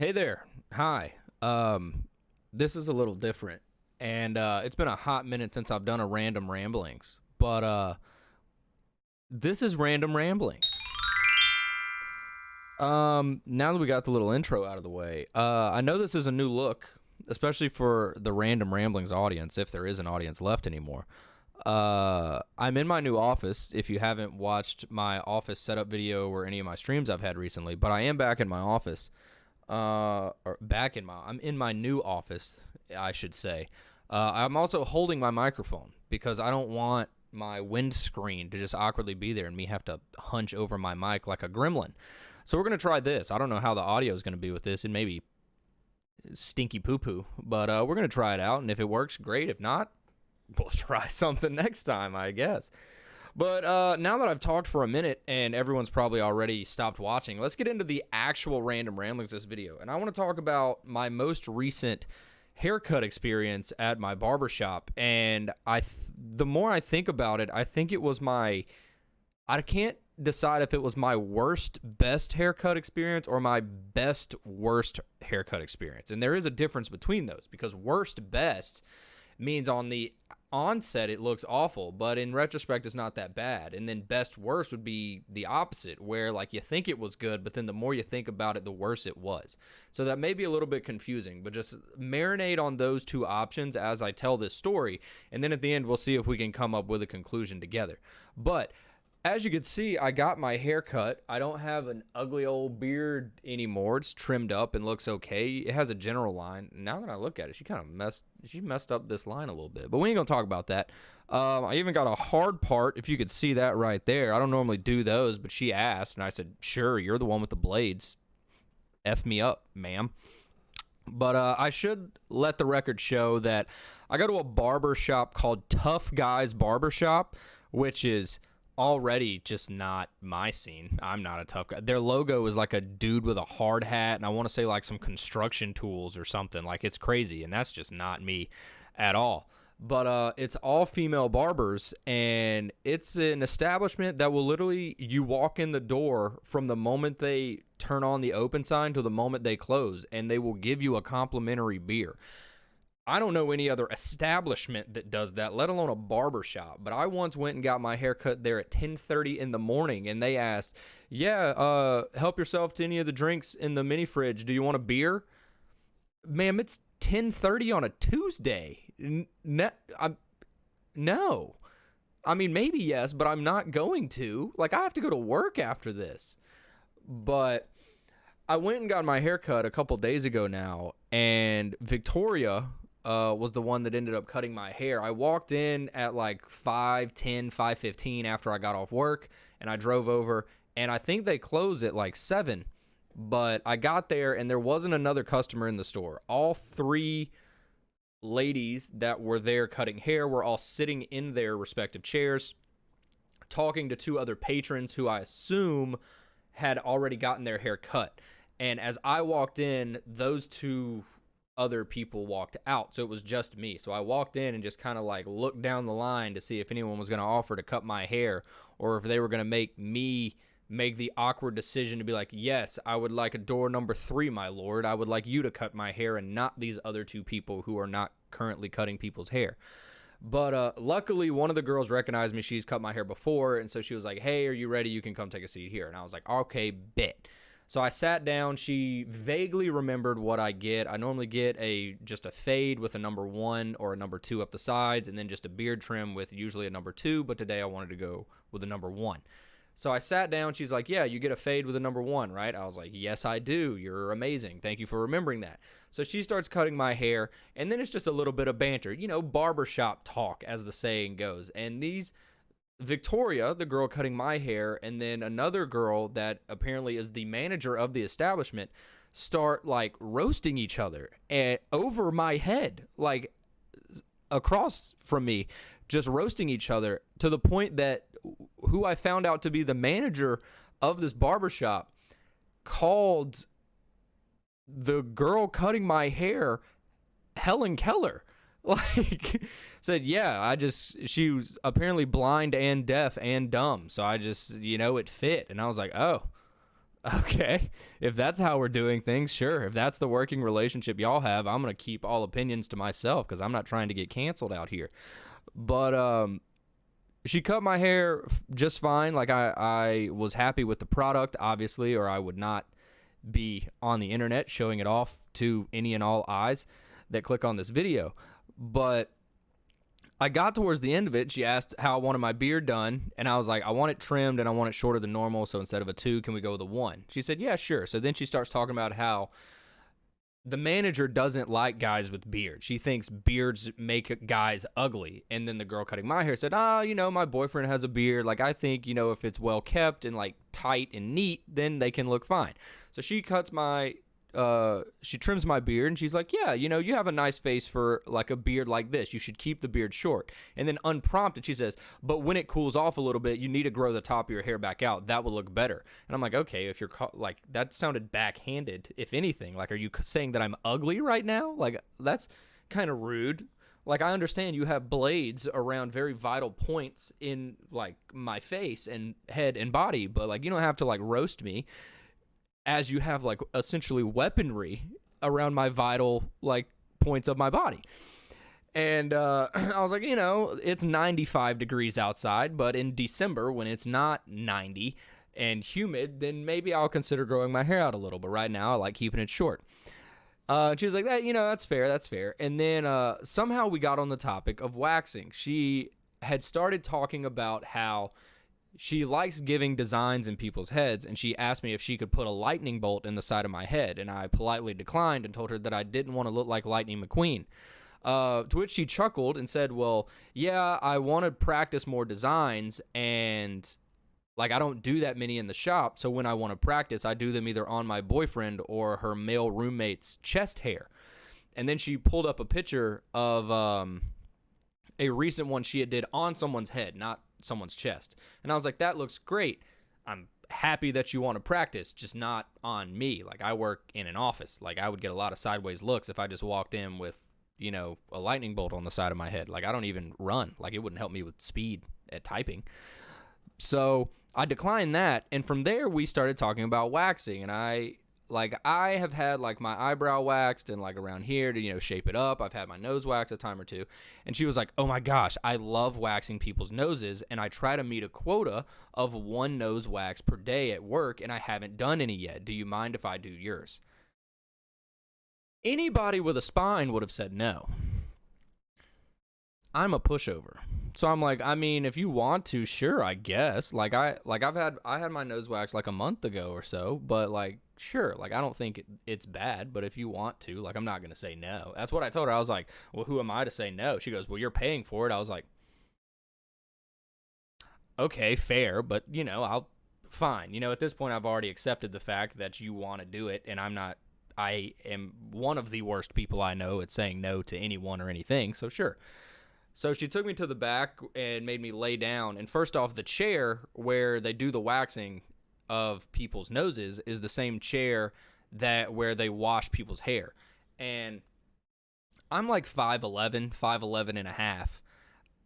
Hey there. Hi. This is a little different. And it's been a hot minute since I've done a random ramblings. But this is random ramblings. Now that we got the little intro out of the way, I know this is a new look, especially for the random ramblings audience, if there is an audience left anymore. I'm in my new office. If you haven't watched my office setup video or any of my streams I've had recently, but I am back in my office. I'm in my new office, I should say. I'm also holding my microphone because I don't want my windscreen to just awkwardly be there and me have to hunch over my mic like a gremlin. So we're gonna try this. I don't know how the audio is gonna be with this. It may be stinky poo poo, but we're gonna try it out, and if it works, great. If not, we'll try something next time, I guess. But now that I've talked for a minute and everyone's probably already stopped watching, let's get into the actual random ramblings of this video. And I want to talk about my most recent haircut experience at my barbershop. And the more I think about it, I think it was I can't decide if it was my worst best haircut experience or my best worst haircut experience. And there is a difference between those because worst best means on the onset it looks awful, but in retrospect it's not that bad. And then best worst would be the opposite, where like you think it was good, but then the more you think about it, the worse it was. So that may be a little bit confusing, but just marinate on those two options as I tell this story, and then at the end we'll see if we can come up with a conclusion together. But as you can see, I got my hair cut. I don't have an ugly old beard anymore. It's trimmed up and looks okay. It has a general line. Now that I look at it, she messed up this line a little bit. But we ain't gonna talk about that. I even got a hard part, if you could see that right there. I don't normally do those, but she asked, and I said, sure, you're the one with the blades. F me up, ma'am. But I should let the record show that I go to a barber shop called Tough Guys Barbershop, which is already just not my scene. I'm not a tough guy. Their logo is like a dude with a hard hat, and I want to say like some construction tools or something. Like, it's crazy, and that's just not me at all. But it's all female barbers, and it's an establishment that will literally, you walk in the door from the moment they turn on the open sign to the moment they close, and they will give you a complimentary beer. I don't know any other establishment that does that, let alone a barber shop. But I once went and got my hair cut there at 10:30 in the morning, and they asked, yeah, help yourself to any of the drinks in the mini fridge. Do you want a beer? Ma'am, it's 10:30 on a Tuesday. No. I mean, maybe yes, but I'm not going to. Like, I have to go to work after this. But I went and got my hair cut a couple days ago now, and Victoria was the one that ended up cutting my hair. I walked in at like 5:10, 5:15 after I got off work, and I drove over, and I think they close at like 7. But I got there, and there wasn't another customer in the store. All 3 ladies that were there cutting hair were all sitting in their respective chairs, talking to 2 other patrons who I assume had already gotten their hair cut. And as I walked in, those 2 other people walked out, so it was just me. So I walked in and just kind of like looked down the line to see if anyone was going to offer to cut my hair, or if they were going to make me make the awkward decision to be like, yes, I would like a door number 3, my lord. I would like you to cut my hair and not these other 2 people who are not currently cutting people's hair. But luckily, one of the girls recognized me. She's cut my hair before, and so she was like, hey, are you ready? You can come take a seat here. And I was like, okay, bet. So I sat down. She vaguely remembered what I get. I normally get just a fade with a number 1 or a number 2 up the sides, and then just a beard trim with usually a number 2, but today I wanted to go with a number 1. So I sat down. She's like, yeah, you get a fade with a number 1, right? I was like, yes, I do. You're amazing. Thank you for remembering that. So she starts cutting my hair, and then it's just a little bit of banter, barbershop talk, as the saying goes. And Victoria, the girl cutting my hair, and then another girl that apparently is the manager of the establishment, start like roasting each other and over my head, like across from me, just roasting each other, to the point that who I found out to be the manager of this barbershop called the girl cutting my hair Helen Keller. Like, said, yeah, she was apparently blind and deaf and dumb. So I just, it fit. And I was like, oh, Okay, if that's how we're doing things, sure. If that's the working relationship y'all have, I'm gonna keep all opinions to myself because I'm not trying to get canceled out here. But she cut my hair just fine. Like I was happy with the product, obviously, or I would not be on the internet showing it off to any and all eyes that click on this video. But I got towards the end of it. She asked how I wanted my beard done, and I was like, I want it trimmed and I want it shorter than normal. So instead of a 2, can we go with a 1? She said, yeah, sure. So then she starts talking about how the manager doesn't like guys with beards. She thinks beards make guys ugly. And then the girl cutting my hair said, my boyfriend has a beard. Like, I think, if it's well kept and like tight and neat, then they can look fine. So she trims my beard, and she's like, yeah, you have a nice face for like a beard like this. You should keep the beard short. And then unprompted, she says, but when it cools off a little bit, you need to grow the top of your hair back out. That will look better. And I'm like, okay, if you're like, that sounded backhanded, if anything. Like, are you saying that I'm ugly right now? Like, that's kind of rude. Like, I understand you have blades around very vital points in like my face and head and body, but like, you don't have to like roast me as you have like essentially weaponry around my vital like points of my body. And I was like, it's 95 degrees outside, but in December when it's not 90 and humid, then maybe I'll consider growing my hair out a little. But right now I like keeping it short. She was like, that's fair. And then somehow we got on the topic of waxing. She had started talking about how she likes giving designs in people's heads, and she asked me if she could put a lightning bolt in the side of my head, and I politely declined and told her that I didn't want to look like Lightning McQueen. To which she chuckled and said, well, yeah, I want to practice more designs, and like I don't do that many in the shop, so when I want to practice, I do them either on my boyfriend or her male roommate's chest hair. And then she pulled up a picture of a recent one she had did on someone's head, not someone's chest. And I was like, that looks great. I'm happy that you want to practice, just not on me. Like, I work in an office. Like, I would get a lot of sideways looks if I just walked in with, a lightning bolt on the side of my head. Like, I don't even run. Like, it wouldn't help me with speed at typing. So I declined that. And from there, we started talking about waxing. And I have had like my eyebrow waxed and like around here to, shape it up. I've had my nose waxed a time or two. And she was like, oh my gosh, I love waxing people's noses. And I try to meet a quota of 1 nose wax per day at work, and I haven't done any yet. Do you mind if I do yours? Anybody with a spine would have said no. I'm a pushover. So I'm like, I mean, if you want to, sure, I guess. I had my nose waxed like a month ago or so, but like, sure, like I don't think it's bad, but if you want to, like, I'm not going to say no. That's what I told her. I was like, well, who am I to say no? She goes, well, you're paying for it. I was like, okay, fair, but fine. At this point I've already accepted the fact that you want to do it, and I am one of the worst people I know at saying no to anyone or anything. So sure. So she took me to the back and made me lay down. And first off, the chair where they do the waxing of people's noses is the same chair where they wash people's hair. And I'm like 5'11 and a half.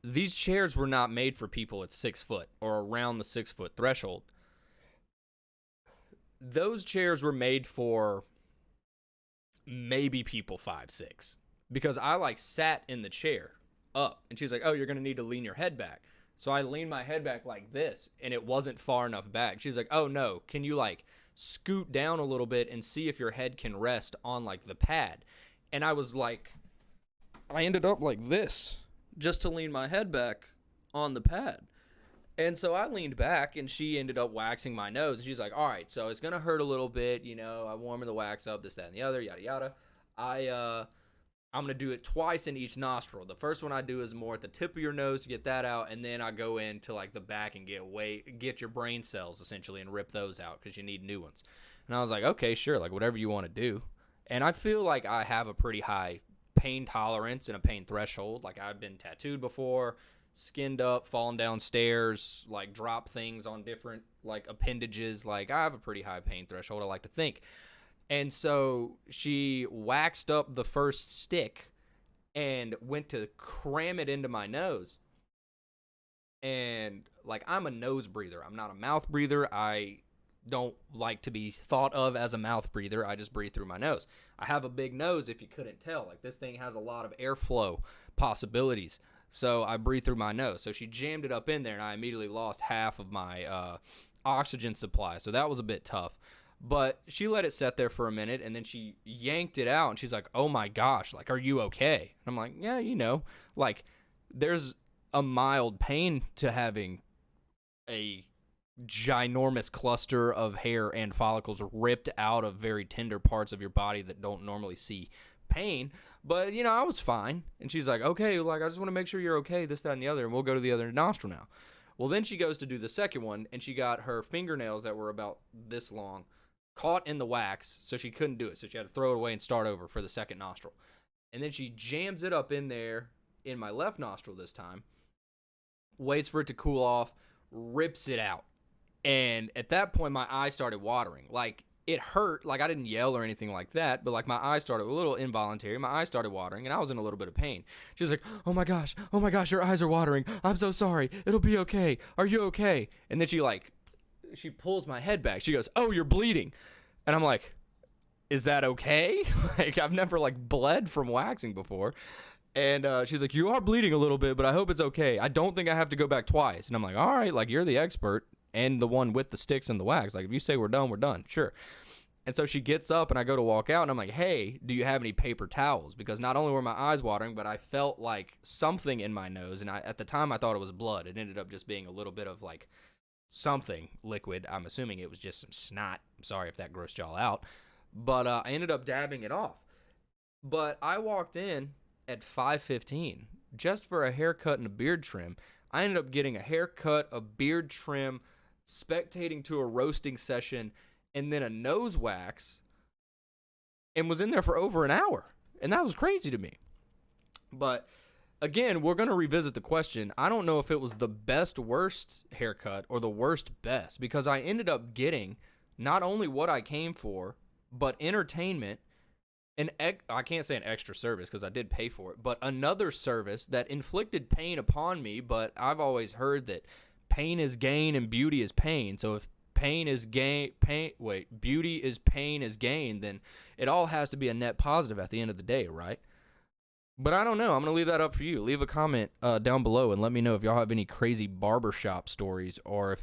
These chairs were not made for people at 6 foot or around the 6 foot threshold. Those chairs were made for maybe people 5'6", because I like sat in the chair up, and she's like, oh, you're gonna need to lean your head back. So I leaned my head back like this, and it wasn't far enough back. She's like, oh no, can you like scoot down a little bit and see if your head can rest on like the pad? And I was like, I ended up like this just to lean my head back on the pad. And so I leaned back, and she ended up waxing my nose. And she's like, all right, so it's going to hurt a little bit. I warmed the wax up, this, that, and the other, yada, yada. I'm going to do it twice in each nostril. The first one I do is more at the tip of your nose to get that out, and then I go into like the back and get your brain cells essentially and rip those out because you need new ones. And I was like, okay, sure, like whatever you want to do. And I feel like I have a pretty high pain tolerance and a pain threshold. Like, I've been tattooed before, skinned up, fallen down stairs, like drop things on different like appendages. Like, I have a pretty high pain threshold, I like to think. And so she waxed up the first stick and went to cram it into my nose. And like, I'm a nose breather. I'm not a mouth breather. I don't like to be thought of as a mouth breather. I just breathe through my nose. I have a big nose, if you couldn't tell. Like, this thing has a lot of airflow possibilities. So I breathe through my nose. So she jammed it up in there, and I immediately lost half of my oxygen supply. So that was a bit tough. But she let it sit there for a minute, and then she yanked it out, and she's like, oh, my gosh, like, are you okay? And I'm like, yeah, like, there's a mild pain to having a ginormous cluster of hair and follicles ripped out of very tender parts of your body that don't normally see pain. But, I was fine. And she's like, okay, like, I just want to make sure you're okay, this, that, and the other, and we'll go to the other nostril now. Well, then she goes to do the second one, and she got her fingernails that were about this long caught in the wax, so she couldn't do it. So she had to throw it away and start over for the second nostril. And then she jams it up in there in my left nostril this time, waits for it to cool off, rips it out. And at that point, my eyes started watering. Like, it hurt. Like, I didn't yell or anything like that, but, like, my eyes started a little involuntary. My eyes started watering, and I was in a little bit of pain. She's like, oh, my gosh, your eyes are watering. I'm so sorry. It'll be okay. Are you okay? And then she pulls my head back. She goes, oh, you're bleeding. And I'm like, is that okay? Like, I've never, like, bled from waxing before. And she's like, you are bleeding a little bit, but I hope it's okay. I don't think I have to go back twice. And I'm like, all right, like, you're the expert and the one with the sticks and the wax. Like, if you say we're done, we're done. Sure. And so she gets up, and I go to walk out, and I'm like, hey, do you have any paper towels? Because not only were my eyes watering, but I felt like something in my nose. And at the time, I thought it was blood. It ended up just being a little bit of, like, something liquid. I'm assuming it was just some snot. I'm sorry if that grossed y'all out. But I ended up dabbing it off. But I walked in at 5:15 just for a haircut and a beard trim. I ended up getting a haircut, a beard trim, spectating to a roasting session, and then a nose wax, and was in there for over an hour. And that was crazy to me. But again, we're going to revisit the question. I don't know if it was the best worst haircut or the worst best, because I ended up getting not only what I came for, but entertainment, and I can't say an extra service because I did pay for it, but another service that inflicted pain upon me. But I've always heard that pain is gain and beauty is pain. So if beauty is pain is gain, then it all has to be a net positive at the end of the day, right? But I don't know. I'm going to leave that up for you. Leave a comment down below and let me know if y'all have any crazy barbershop stories, or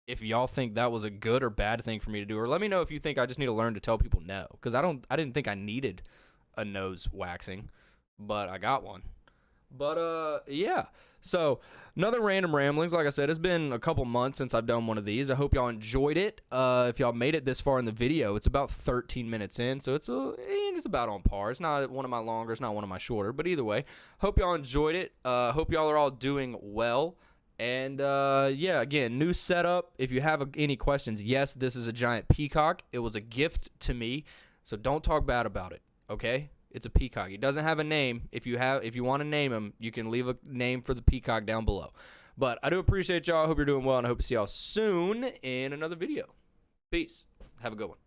if y'all think that was a good or bad thing for me to do. Or let me know if you think I just need to learn to tell people no, because I didn't think I needed a nose waxing, but I got one. But yeah. So another random ramblings. Like I said, it's been a couple months since I've done one of these. I hope y'all enjoyed it. If y'all made it this far in the video, it's about 13 minutes in, so it's about on par. It's not one of my longer, it's not one of my shorter, but either way, hope y'all enjoyed it. Hope y'all are all doing well. And yeah, again, new setup. If you have any questions, yes, this is a giant peacock. It was a gift to me, so don't talk bad about it, okay? It's a peacock. He doesn't have a name. If you want to name him, you can leave a name for the peacock down below. But I do appreciate y'all. I hope you're doing well, and I hope to see y'all soon in another video. Peace. Have a good one.